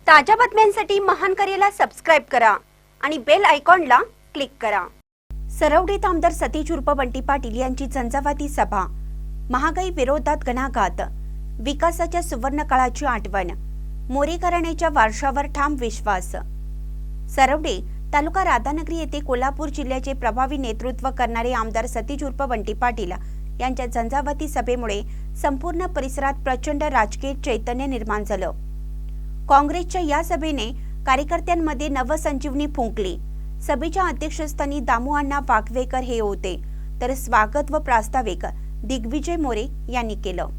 ताज्या बातम्यांसाठी महान करेला सबस्क्राइब करा आणि बेल आयकॉनला क्लिक करा। सरवडीत आमदार सतीश उर्फ बंटी पाटील यांची झंझावाती सभा। महागाई विरोधात घणाघात, विकासाच्या सुवर्ण काळाची आठवण, मोरे घराण्याच्या वारशावर ठाम विश्वास। सरवडे तालुका राधानगरी येथे कोल्हापूर जिल्ह्याचे प्रभावी नेतृत्व करणारे आमदार सतीश उर्फ बंटी पाटील यांच्या झंझावाती सभेमुळे संपूर्ण परिसरात प्रचंड राजकीय चैतन्य निर्माण झालं। काँग्रेसच्या या सभेने कार्यकर्त्यांमध्ये नवसंजीवनी फुंकली। सभेच्या अध्यक्षस्थानी दामुअण्णा वाकवेकर हे होते, तर स्वागत व प्रास्ताविक दिग्विजय मोरे यांनी केलं।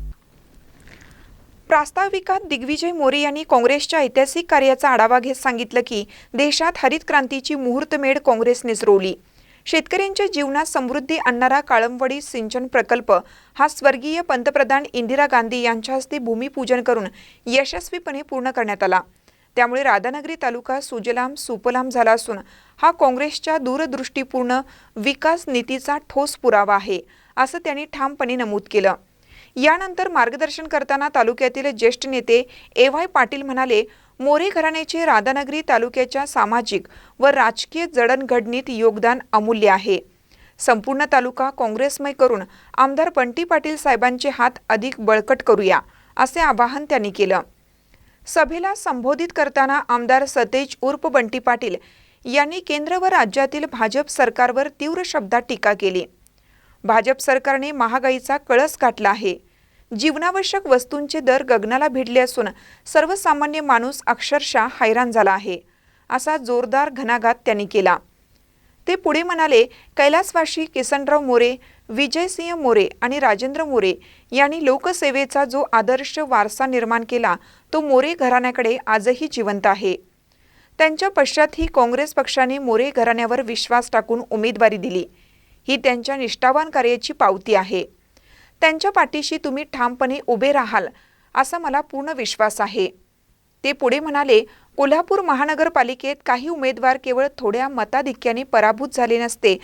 प्रास्ताविकात दिग्विजय मोरे यांनी काँग्रेसच्या ऐतिहासिक कार्याचा आढावा घेत सांगितलं की देशात हरित क्रांतीची मुहूर्तमेढ काँग्रेसनेच रोवली। शेतकऱ्यांच्या जीवनात समृद्धी आणणारा काळंबवाडी सिंचन प्रकल्प हा स्वर्गीय पंतप्रधान इंदिरा गांधी यांच्या हस्ते भूमिपूजन करून यशस्वीपणे पूर्ण करण्यात आला। त्यामुळे राधानगरी तालुका सुजलाम सुफलाम झाला असून हा काँग्रेसच्या दूरदृष्टीपूर्ण विकास नीतीचा ठोस पुरावा आहे, असं त्यांनी ठामपणे नमूद केलं। यानंतर मार्गदर्शन करताना तालुक्यातील ज्येष्ठ नेते ए.वाय. पाटील म्हणाले, मोरे घराण्याचे राधानगरी तालुक्याच्या सामाजिक व राजकीय जडणघडणीत योगदान अमूल्य आहे। संपूर्ण तालुका काँग्रेसमय करून आमदार बंटी पाटील साहेबांचे हात अधिक बळकट करूया, असे आवाहन त्यांनी केलं। सभेला संबोधित करताना आमदार सतेज उर्फ बंटी पाटील यांनी केंद्र व राज्यातील भाजप सरकारवर तीव्र शब्दात टीका केली। भाजप सरकारने महागाईचा कळस गाठला आहे। जीवनावश्यक वस्तूंचे दर गगनाला भिडले असून सर्वसामान्य माणूस अक्षरशः हैराण झाला आहे, असा जोरदार घणाघात त्यांनी केला। ते पुढे म्हणाले, कैलासवासी किसनराव मोरे, विजयसिंह मोरे आणि राजेंद्र मोरे यांनी लोकसेवेचा जो आदर्श वारसा निर्माण केला तो मोरे घराण्याकडे आजही जिवंत आहे। त्यांच्या पश्चातही काँग्रेस पक्षाने मोरे घराण्यावर विश्वास टाकून उमेदवारी दिली। ही त्यांच्या निष्ठावान कार्याची पावती आहे। त्यांच्या पाठीशी तुम्ही ठामपणे उभे राहाल असा मला पूर्ण विश्वास आहे। ते पुढे म्हणाले, कोल्हापूर महानगरपालिकेत काही उमेदवार केवळ थोड्या मताधिक्याने पराभूत झाले नसते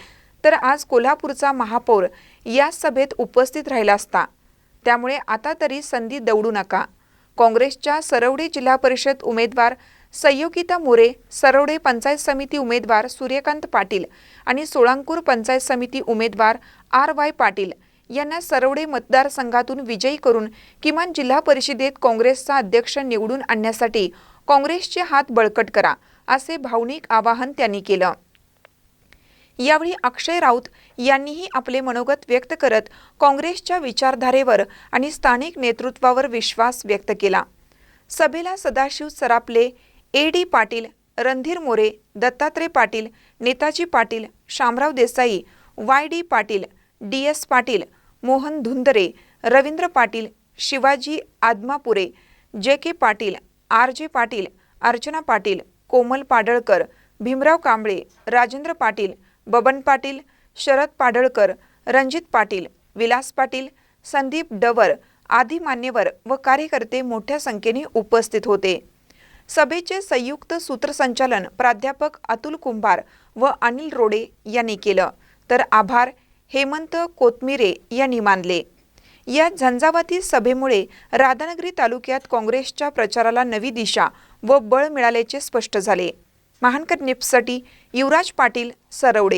तर आज कोल्हापूरचा महापौर या सभेत उपस्थित राहिला असता। त्यामुळे आता तरी संधी दवडू नका। काँग्रेसच्या सरवडे जिल्हा परिषद उमेदवार संयोगिता मोरे, सरवडे पंचायत समिती उमेदवार सूर्यकांत पाटील आणि सोळांकूर पंचायत समिती उमेदवार आर.वाय. पाटील यांना सरवडे मतदारसंघातून विजयी करून किमान जिल्हा परिषदेत काँग्रेसचा अध्यक्ष निवडून आणण्यासाठी काँग्रेसचे हात बळकट करा, असे भावनिक आवाहन त्यांनी केलं। यावेळी अक्षय राऊत यांनीही आपले मनोगत व्यक्त करत काँग्रेसच्या विचारधारेवर आणि स्थानिक नेतृत्वावर विश्वास व्यक्त केला। सभेला Sadashiv Sarapale, A D. Patil, Randhir More, Dattatray Patil, Netaji Patil, Shamrao Desai, Y D. Patil, D S. Patil, Mohan Dhundare, Ravindra Patil, Shivaji Adamapure, J K. Patil, R J. Patil, Archana Patil, Komal Padalkar, Bhimrao Kamble, Rajendra Patil, Baban Patil, Sharad Padalkar, Ranjit Patil, Vilas Patil, Sandeep Dawar आदी मान्यवर व कार्यकर्ते मोठ्या संख्येने उपस्थित होते। सभेचे संयुक्त सूत्रसंचालन प्राध्यापक अतुल कुंभार व अनिल रोडे यांनी केलं, तर आभार हेमंत कोतमिरे यांनी मानले। या झंझावाती सभेमुळे राधानगरी तालुक्यात काँग्रेसच्या प्रचाराला नवी दिशा व बळ मिळाल्याचे स्पष्ट झाले। महानकर न्यूजसाठी युवराज पाटील, सरवडे।